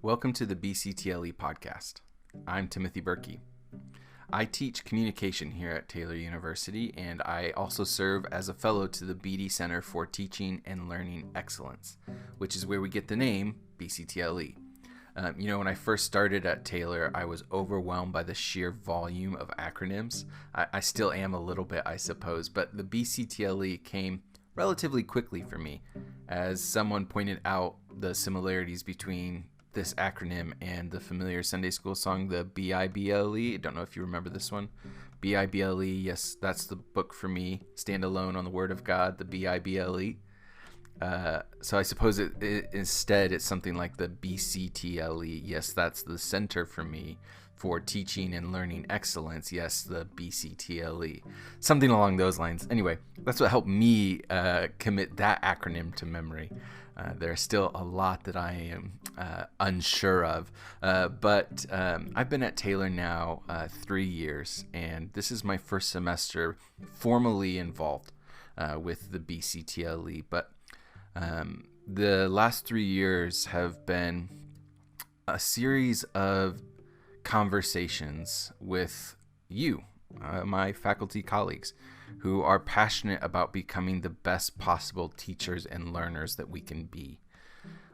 Welcome to the BCTLE Podcast. I'm Timothy Berkey. I teach communication here at Taylor University, and I also serve as a fellow to the BD Center for Teaching and Learning Excellence, which is where we get the name BCTLE. When I first started at Taylor, I was overwhelmed by the sheer volume of acronyms. I still am a little bit, I suppose, but the BCTLE came relatively quickly for me, as someone pointed out the similarities between this acronym and the familiar Sunday school song, the BIBLE. I don't know if you remember this one. BIBLE, yes, that's the book for me. Stand alone on the Word of God, the BIBLE. So I suppose instead it's something like the BCTLE. Yes, that's the center for me for teaching and learning excellence. Yes, the BCTLE. Something along those lines. Anyway, that's what helped me commit that acronym to memory. There's still a lot that I am unsure of, but I've been at Taylor now 3 years, and this is my first semester formally involved with the BCTLE. But the last 3 years have been a series of conversations with you, my faculty colleagues, who are passionate about becoming the best possible teachers and learners that we can be.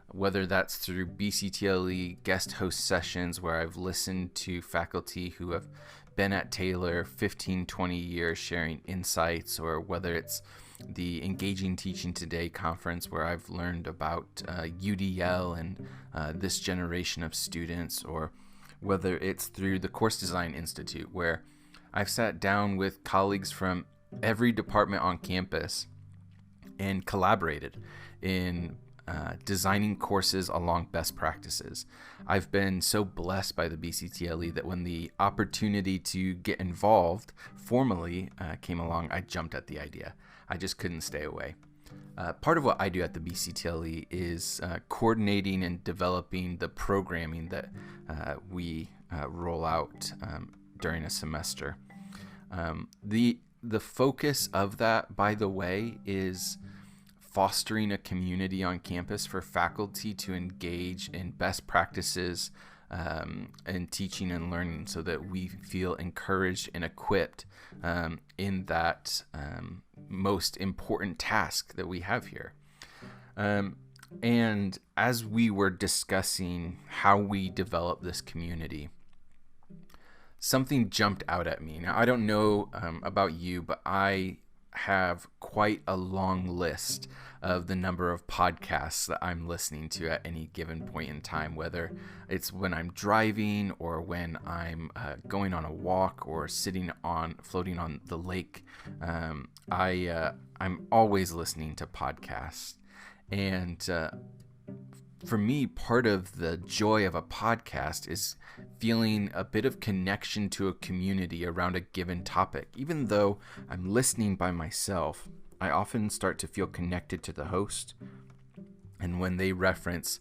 Whether that's through BCTLE guest host sessions where I've listened to faculty who have been at Taylor 15, 20 years sharing insights, or whether it's the Engaging Teaching Today conference where I've learned about UDL and this generation of students, or whether it's through the Course Design Institute where I've sat down with colleagues from every department on campus and collaborated in designing courses along best practices. I've been so blessed by the BCTLE that when the opportunity to get involved formally came along, I jumped at the idea. I just couldn't stay away. Part of what I do at the BCTLE is coordinating and developing the programming that we roll out during a semester. The focus of that, by the way, is fostering a community on campus for faculty to engage in best practices in teaching and learning so that we feel encouraged and equipped in that most important task that we have here. And as we were discussing how we develop this community, something jumped out at me. Now, I don't know about you, but I have quite a long list of the number of podcasts that I'm listening to at any given point in time, whether it's when I'm driving or when I'm going on a walk or floating on the lake. I'm always listening to podcasts. And for me, part of the joy of a podcast is feeling a bit of connection to a community around a given topic. Even though I'm listening by myself, I often start to feel connected to the host. And when they reference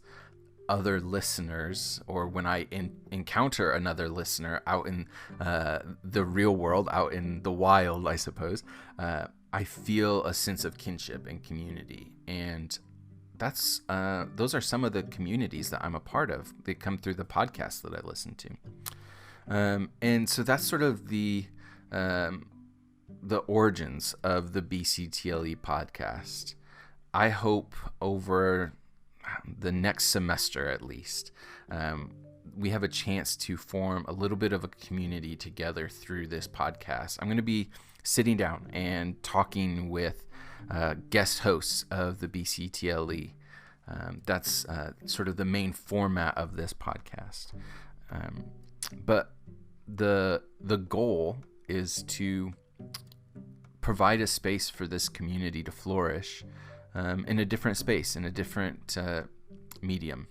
other listeners, or when I encounter another listener out in the real world, out in the wild, I suppose, I feel a sense of kinship and community. And those are some of the communities that I'm a part of. They come through the podcasts that I listen to. And so that's sort of the origins of the BCTLE podcast. I hope over the next semester, at least, we have a chance to form a little bit of a community together through this podcast. I'm going to be sitting down and talking with guest hosts of the BCTLE. That's sort of the main format of this podcast. But the goal is to provide a space for this community to flourish in a different space, in a different medium.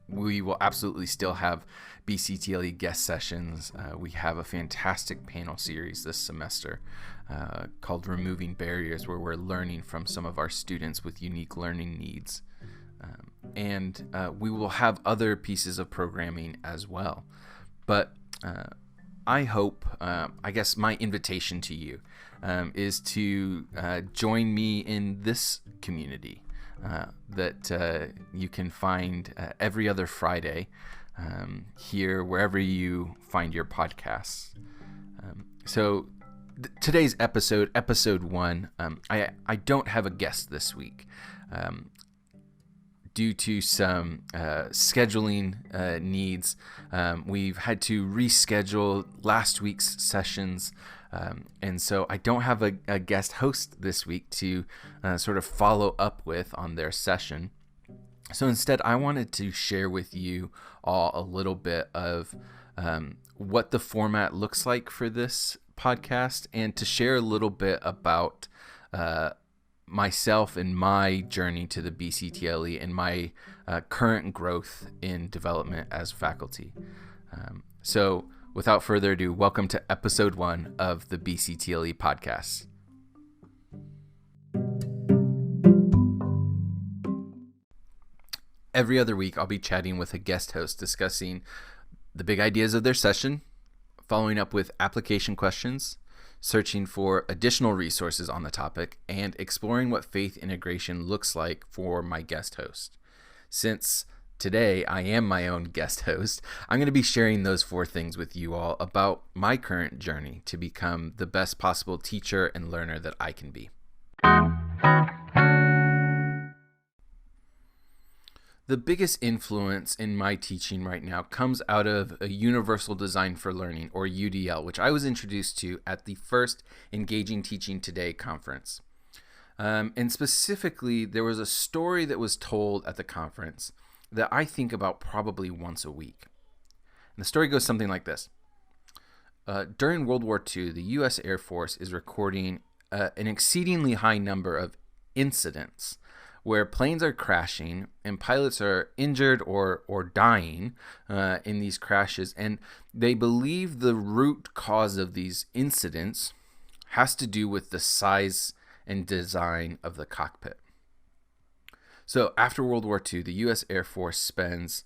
We will absolutely still have BCTLE guest sessions. We have a fantastic panel series this semester called Removing Barriers, where we're learning from some of our students with unique learning needs. And we will have other pieces of programming as well. But I hope, I guess my invitation to you is to join me in this community. that you can find every other Friday here, wherever you find your podcasts. So today's episode 1, I don't have a guest this week. Due to some scheduling needs, we've had to reschedule last week's sessions, and so I don't have a guest host this week to sort of follow up with on their session. So instead, I wanted to share with you all a little bit of what the format looks like for this podcast, and to share a little bit about myself and my journey to the BCTLE and my current growth in development as faculty. So without further ado, welcome to episode 1 of the BCTLE Podcast. Every other week, I'll be chatting with a guest host discussing the big ideas of their session, following up with application questions, searching for additional resources on the topic, and exploring what faith integration looks like for my guest host. Since today I am my own guest host, I'm going to be sharing those 4 things with you all about my current journey to become the best possible teacher and learner that I can be. The biggest influence in my teaching right now comes out of a Universal Design for Learning, or UDL, which I was introduced to at the first Engaging Teaching Today conference. And specifically, there was a story that was told at the conference that I think about probably once a week. And the story goes something like this. During World War II, the U.S. Air Force is recording an exceedingly high number of incidents where planes are crashing and pilots are injured or dying in these crashes. And they believe the root cause of these incidents has to do with the size and design of the cockpit. So after World War II, the U.S. Air Force spends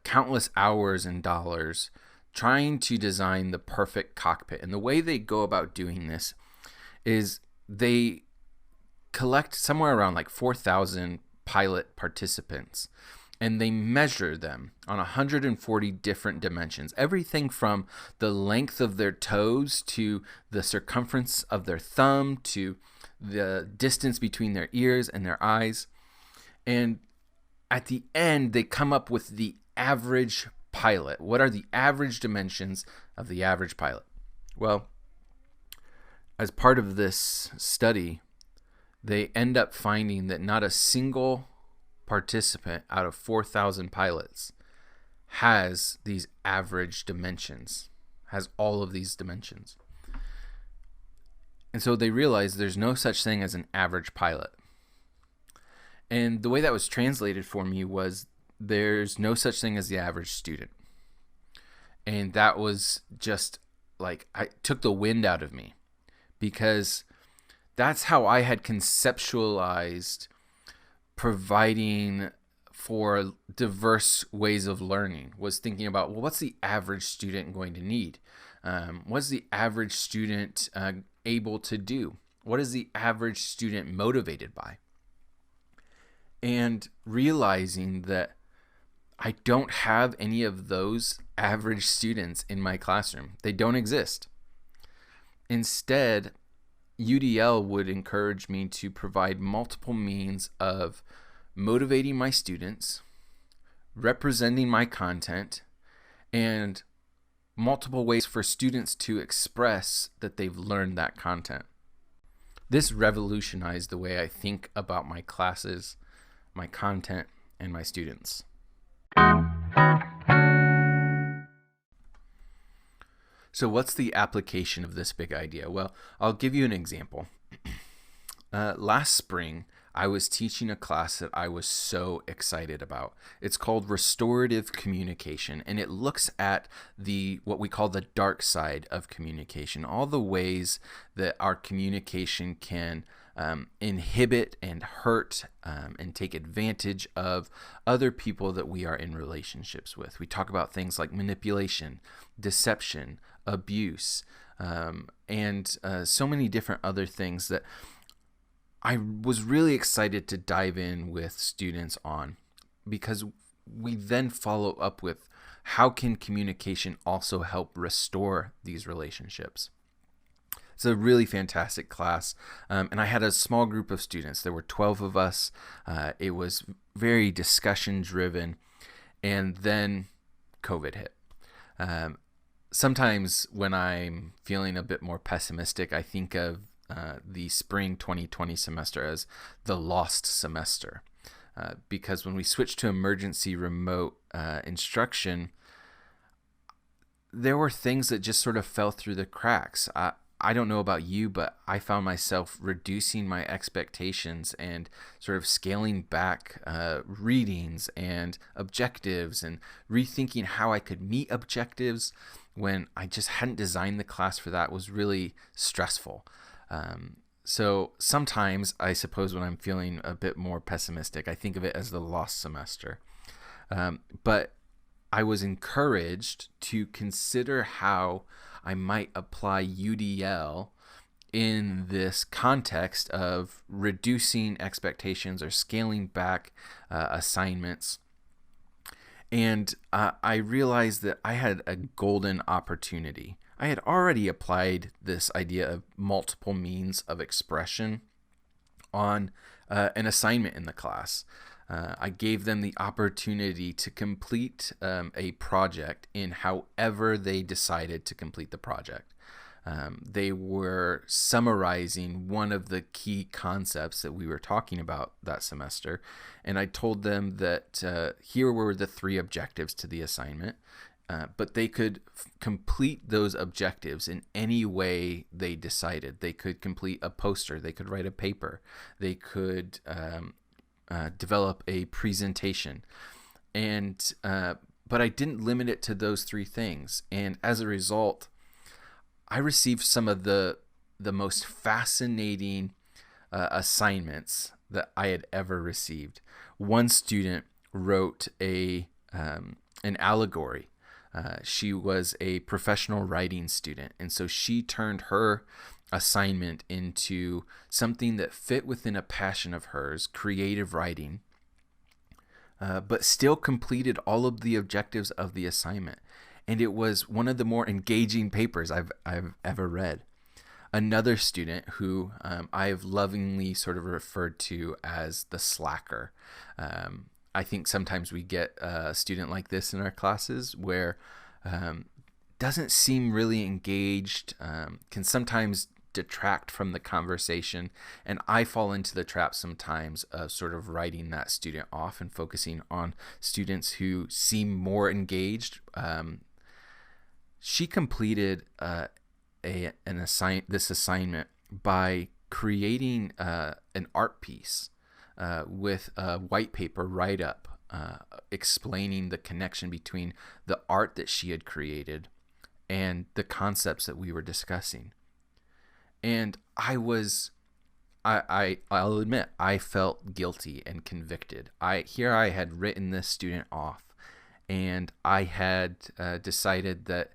countless hours and dollars trying to design the perfect cockpit. And the way they go about doing this is they collect somewhere around like 4,000 pilot participants, and they measure them on 140 different dimensions. Everything from the length of their toes to the circumference of their thumb to the distance between their ears and their eyes. And at the end, they come up with the average pilot. What are the average dimensions of the average pilot? Well, as part of this study, they end up finding that not a single participant out of 4,000 pilots has these average dimensions, has all of these dimensions. And so they realize there's no such thing as an average pilot. And the way that was translated for me was there's no such thing as the average student. And that was just like, I took the wind out of me, because that's how I had conceptualized providing for diverse ways of learning, was thinking about, well, what's the average student going to need? What's the average student able to do? What is the average student motivated by? And realizing that I don't have any of those average students in my classroom. They don't exist. Instead, UDL would encourage me to provide multiple means of motivating my students, representing my content, and multiple ways for students to express that they've learned that content. This revolutionized the way I think about my classes, my content, and my students. So what's the application of this big idea? Well, I'll give you an example. Last spring, I was teaching a class that I was so excited about. It's called Restorative Communication, and it looks at what we call the dark side of communication, all the ways that our communication can inhibit and hurt and take advantage of other people that we are in relationships with. We talk about things like manipulation, deception, abuse, and so many different other things that I was really excited to dive in with students on, because we then follow up with how can communication also help restore these relationships. It's a really fantastic class, and I had a small group of students. There were 12 of us. It was very discussion driven, and then COVID hit. Sometimes when I'm feeling a bit more pessimistic, I think of the spring 2020 semester as the lost semester, because when we switched to emergency remote instruction, there were things that just sort of fell through the cracks. I don't know about you, but I found myself reducing my expectations and sort of scaling back readings and objectives and rethinking how I could meet objectives when I just hadn't designed the class for that. Was really stressful. So sometimes, I suppose, when I'm feeling a bit more pessimistic, I think of it as the lost semester. But I was encouraged to consider how I might apply UDL in this context of reducing expectations or scaling back assignments. And I realized that I had a golden opportunity. I had already applied this idea of multiple means of expression on an assignment in the class. I gave them the opportunity to complete a project in however they decided to complete the project. They were summarizing one of the key concepts that we were talking about that semester, and I told them that here were the 3 objectives to the assignment, but they could complete those objectives in any way they decided. They could complete a poster, they could write a paper, they could develop a presentation, and but I didn't limit it to those 3 things. And as a result, I received some of the most fascinating assignments that I had ever received. One student wrote an allegory. She was a professional writing student, and so she turned her assignment into something that fit within a passion of hers, creative writing, but still completed all of the objectives of the assignment. And it was one of the more engaging papers I've ever read. Another student who I've lovingly sort of referred to as the slacker. I think sometimes we get a student like this in our classes where doesn't seem really engaged, can sometimes detract from the conversation, and I fall into the trap sometimes of sort of writing that student off and focusing on students who seem more engaged. She completed this assignment by creating an art piece with a white paper write-up explaining the connection between the art that she had created and the concepts that we were discussing. And I'll admit, I felt guilty and convicted. I had written this student off, and I had decided that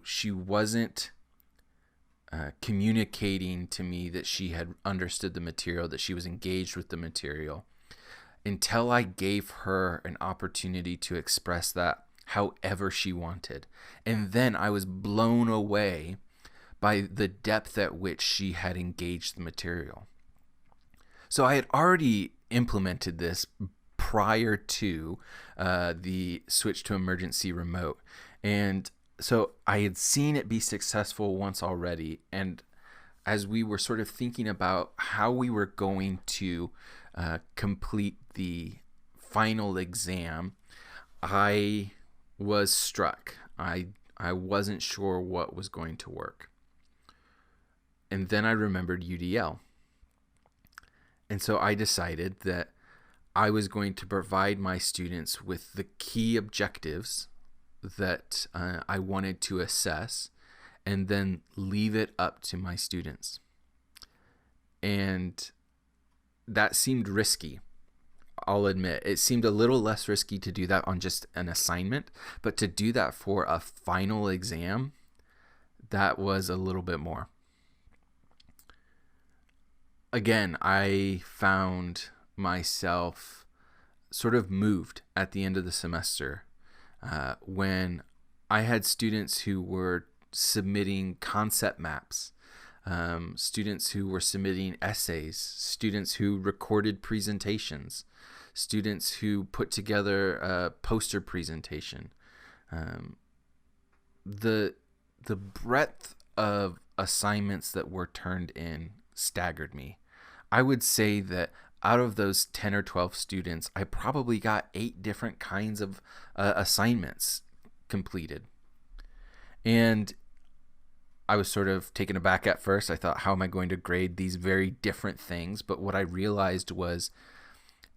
she wasn't communicating to me that she had understood the material, that she was engaged with the material, until I gave her an opportunity to express that however she wanted. And then I was blown away by the depth at which she had engaged the material. So I had already implemented this prior to the switch to emergency remote. And so I had seen it be successful once already. And as we were sort of thinking about how we were going to complete the final exam, I was struck. I wasn't sure what was going to work. And then I remembered UDL. And so I decided that I was going to provide my students with the key objectives that I wanted to assess, and then leave it up to my students. And that seemed risky. I'll admit, it seemed a little less risky to do that on just an assignment, but to do that for a final exam, that was a little bit more. again, I found myself sort of moved at the end of the semester when I had students who were submitting concept maps, students who were submitting essays, students who recorded presentations, students who put together a poster presentation. The breadth of assignments that were turned in staggered me. I would say that out of those 10 or 12 students, I probably got 8 different kinds of assignments completed. And I was sort of taken aback at first. I thought, how am I going to grade these very different things? But what I realized was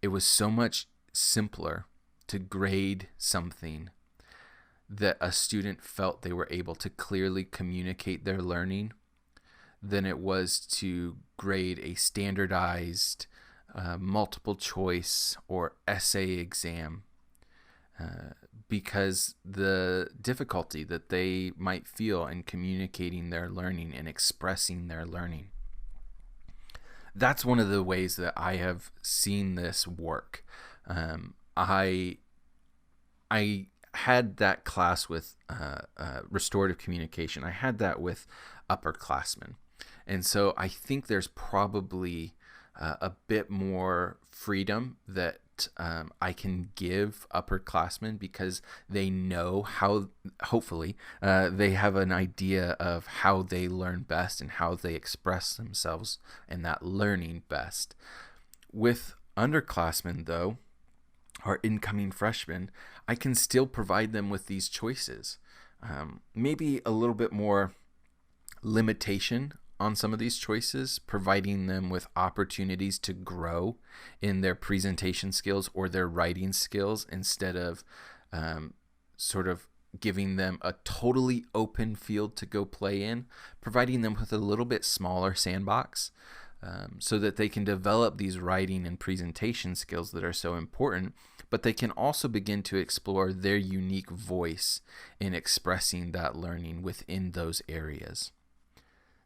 it was so much simpler to grade something that a student felt they were able to clearly communicate their learning than it was to grade a standardized multiple choice or essay exam, because the difficulty that they might feel in communicating their learning and expressing their learning. That's one of the ways that I have seen this work. I had that class with restorative communication. I had that with upperclassmen. And so I think there's probably a bit more freedom that I can give upperclassmen because they know how, hopefully, they have an idea of how they learn best and how they express themselves and that learning best. With underclassmen, though, or incoming freshmen, I can still provide them with these choices. Maybe a little bit more limitation on some of these choices, providing them with opportunities to grow in their presentation skills or their writing skills instead of sort of giving them a totally open field to go play in, providing them with a little bit smaller sandbox so that they can develop these writing and presentation skills that are so important, but they can also begin to explore their unique voice in expressing that learning within those areas.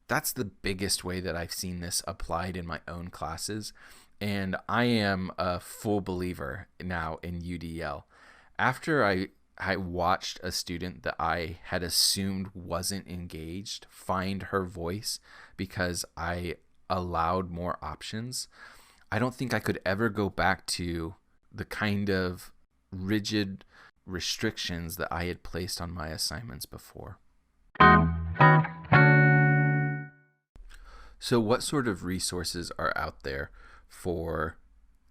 That's the biggest way that I've seen this applied in my own classes, and I am a full believer now in UDL. After I watched a student that I had assumed wasn't engaged find her voice because I allowed more options, I don't think I could ever go back to the kind of rigid restrictions that I had placed on my assignments before. So what sort of resources are out there for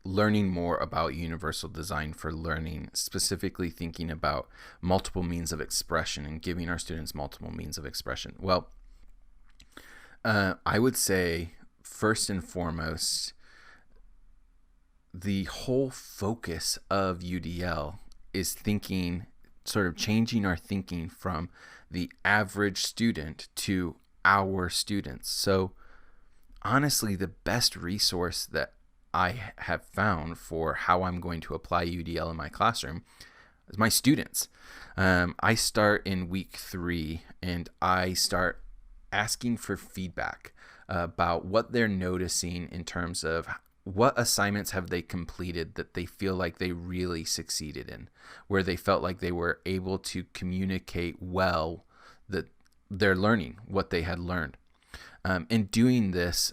learning more about universal design for learning, specifically thinking about multiple means of expression and giving our students multiple means of expression? Well, I would say first and foremost, the whole focus of UDL is thinking, sort of changing our thinking from the average student to our students. So honestly, the best resource that I have found for how I'm going to apply UDL in my classroom is my students. I start in week 3 and I start asking for feedback about what they're noticing in terms of what assignments have they completed that they feel like they really succeeded in, where they felt like they were able to communicate well that they're learning what they had learned. In doing this,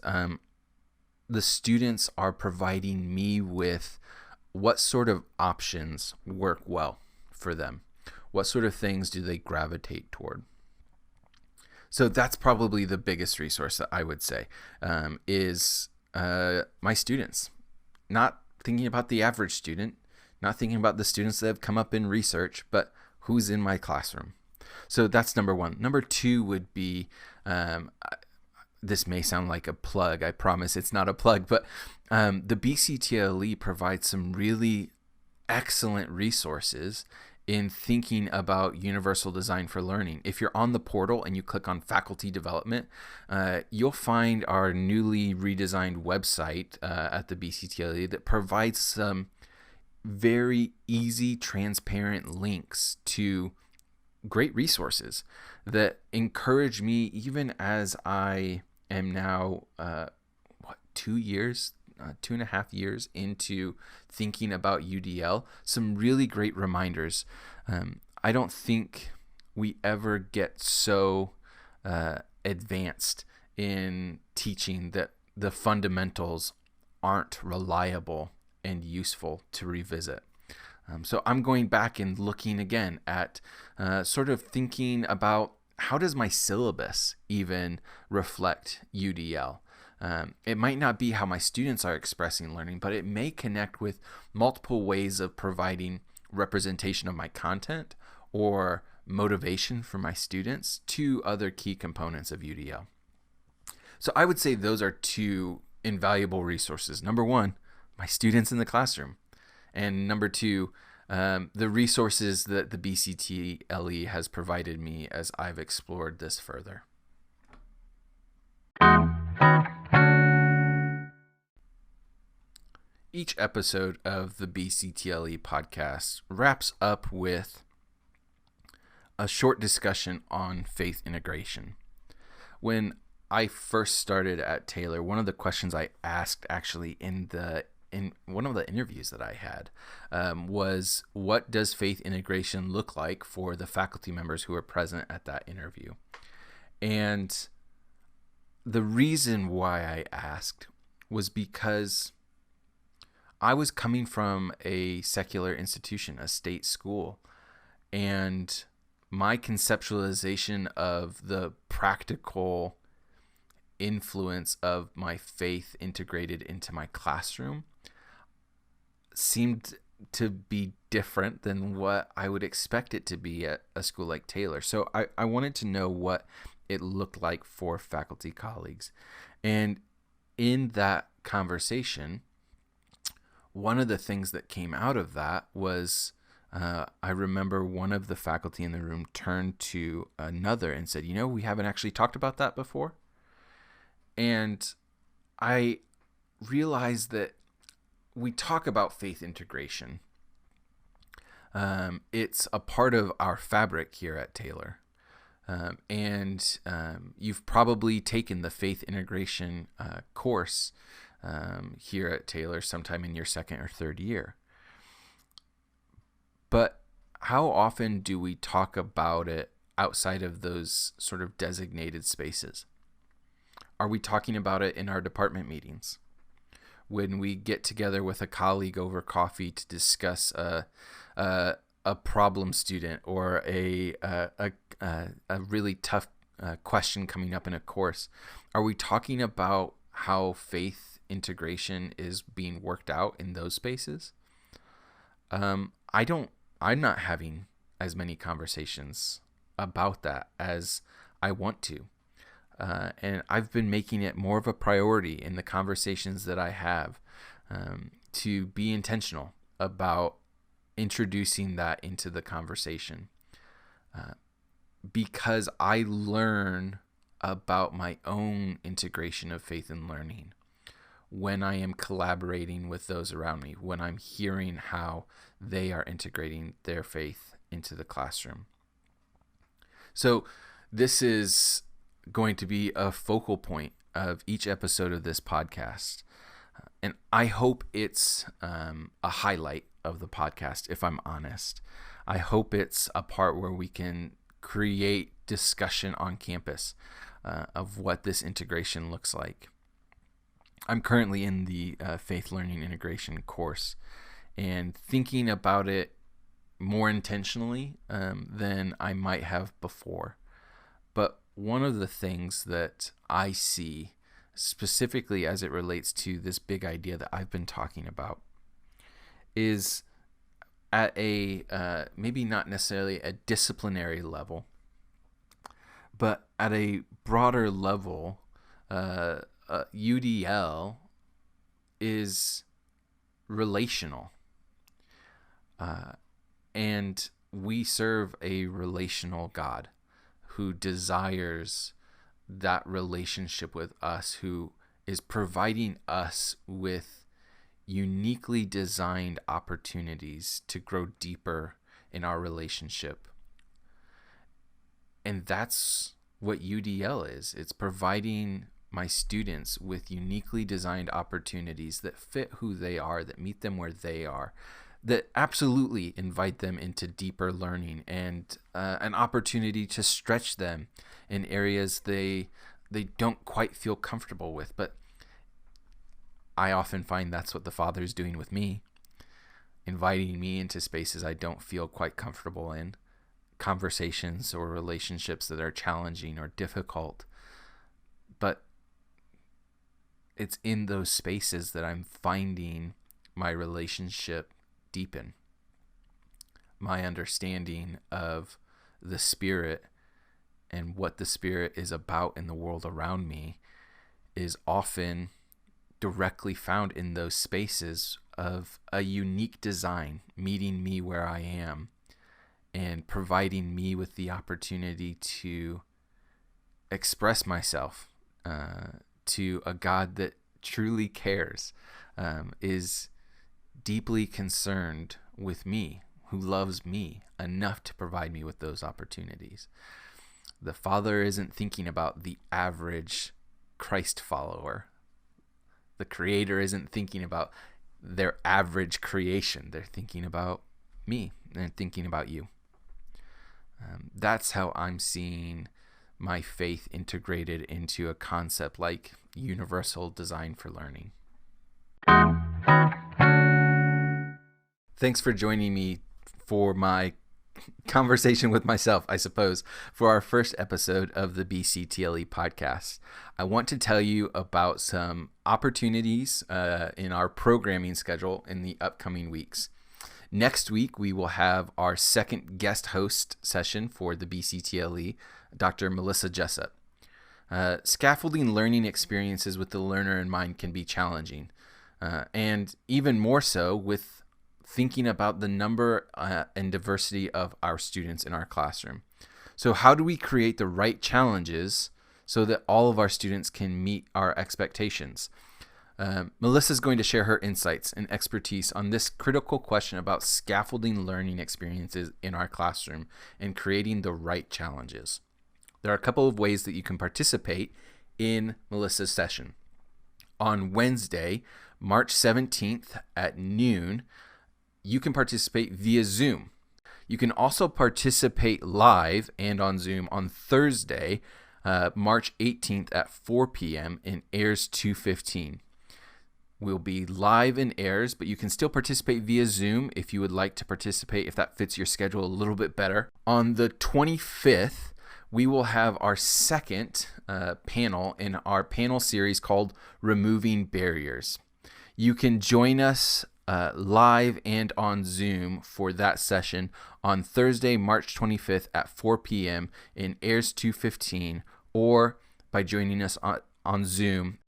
the students are providing me with what sort of options work well for them. What sort of things do they gravitate toward? So that's probably the biggest resource that I would say is my students. Not thinking about the average student, not thinking about the students that have come up in research, but who's in my classroom. So that's number 1. Number 2 would be, this may sound like a plug, I promise it's not a plug, but the BCTLE provides some really excellent resources in thinking about universal design for learning. If you're on the portal and you click on faculty development, you'll find our newly redesigned website at the BCTLE that provides some very easy, transparent links to great resources that encourage me, even as I am now 2.5 years into thinking about UDL, some really great reminders. I don't think we ever get so advanced in teaching that the fundamentals aren't reliable and useful to revisit. So I'm going back and looking again at sort of thinking about how does my syllabus even reflect UDL? It might not be how my students are expressing learning, but it may connect with multiple ways of providing representation of my content or motivation for my students to other key components of UDL. So I would say those are two invaluable resources. Number one, my students in the classroom. And number two, the resources that the BCTLE has provided me as I've explored this further. Each episode of the BCTLE podcast wraps up with a short discussion on faith integration. When I first started at Taylor, one of the questions I asked actually in one of the interviews that I had was, what does faith integration look like for the faculty members who were present at that interview? And the reason why I asked was because I was coming from a secular institution, a state school, and my conceptualization of the practical influence of my faith integrated into my classroom seemed to be different than what I would expect it to be at a school like Taylor. So I wanted to know what it looked like for faculty colleagues. And in that conversation, one of the things that came out of that was I remember one of the faculty in the room turned to another and said, we haven't actually talked about that before. And I realized that we talk about faith integration. It's a part of our fabric here at Taylor. And you've probably taken the faith integration course here at Taylor sometime in your second or third year. But how often do we talk about it outside of those sort of designated spaces? Are we talking about it in our department meetings? When we get together with a colleague over coffee to discuss a problem student or a really tough question coming up in a course, are we talking about how faith integration is being worked out in those spaces? I'm not having as many conversations about that as I want to. And I've been making it more of a priority in the conversations that I have to be intentional about introducing that into the conversation, because I learn about my own integration of faith and learning when I am collaborating with those around me, when I'm hearing how they are integrating their faith into the classroom. So this is going to be a focal point of each episode of this podcast. And I hope it's a highlight of the podcast, if I'm honest. I hope it's a part where we can create discussion on campus of what this integration looks like. I'm currently in the Faith Learning Integration course and thinking about it more intentionally than I might have before. But one of the things that I see specifically as it relates to this big idea that I've been talking about is at a maybe not necessarily a disciplinary level, but at a broader level, UDL is relational. And we serve a relational God who desires that relationship with us, who is providing us with uniquely designed opportunities to grow deeper in our relationship. And that's what UDL is. It's providing my students with uniquely designed opportunities that fit who they are, that meet them where they are, that absolutely invite them into deeper learning and an opportunity to stretch them in areas they don't quite feel comfortable with. But I often find that's what the Father is doing with me, inviting me into spaces I don't feel quite comfortable in, conversations or relationships that are challenging or difficult. But it's in those spaces that I'm finding my relationship deepen. My understanding of the Spirit and what the Spirit is about in the world around me is often directly found in those spaces of a unique design, meeting me where I am and providing me with the opportunity to express myself to a God that truly cares, is deeply concerned with me, who loves me enough to provide me with those opportunities. The Father isn't thinking about the average Christ follower. The Creator isn't thinking about their average creation. They're thinking about me and thinking about you. That's how I'm seeing my faith integrated into a concept like universal design for learning. Thanks for joining me for my conversation with myself, I suppose, for our first episode of the BCTLE Podcast. I want to tell you about some opportunities in our programming schedule in the upcoming weeks. Next week, we will have our second guest host session for the BCTLE, Dr. Melissa Jessup. Scaffolding learning experiences with the learner in mind can be challenging, and even more so with thinking about the number and diversity of our students in our classroom. So how do we create the right challenges so that all of our students can meet our expectations? Melissa's going to share her insights and expertise on this critical question about scaffolding learning experiences in our classroom and creating the right challenges. There are a couple of ways that you can participate in Melissa's session. On Wednesday, March 17th at noon, you can participate via Zoom. You can also participate live and on Zoom on Thursday, March 18th at 4 p.m. in AIRS 215. We'll be live in AIRS, but you can still participate via Zoom if you would like to participate, if that fits your schedule a little bit better. On the 25th, we will have our second panel in our panel series called Removing Barriers. You can join us live and on Zoom for that session on Thursday, March 25th at 4 p.m. in AIRS 215, or by joining us on Zoom.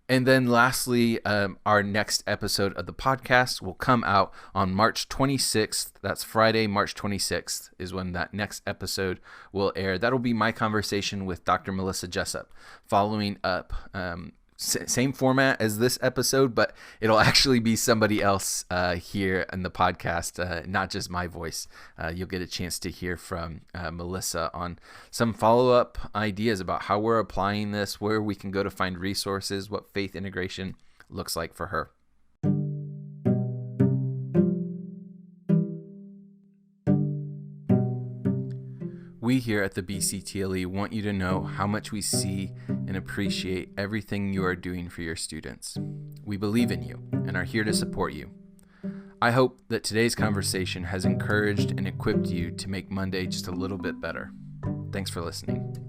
And then lastly, our next episode of the podcast will come out on March 26th. That's Friday, March 26th is when that next episode will air. That'll be my conversation with Dr. Melissa Jessup, following up same format as this episode, but it'll actually be somebody else here in the podcast, not just my voice. You'll get a chance to hear from Melissa on some follow-up ideas about how we're applying this, where we can go to find resources, what faith integration looks like for her. We here at the BCTLE want you to know how much we see and appreciate everything you are doing for your students. We believe in you and are here to support you. I hope that today's conversation has encouraged and equipped you to make Monday just a little bit better. Thanks for listening.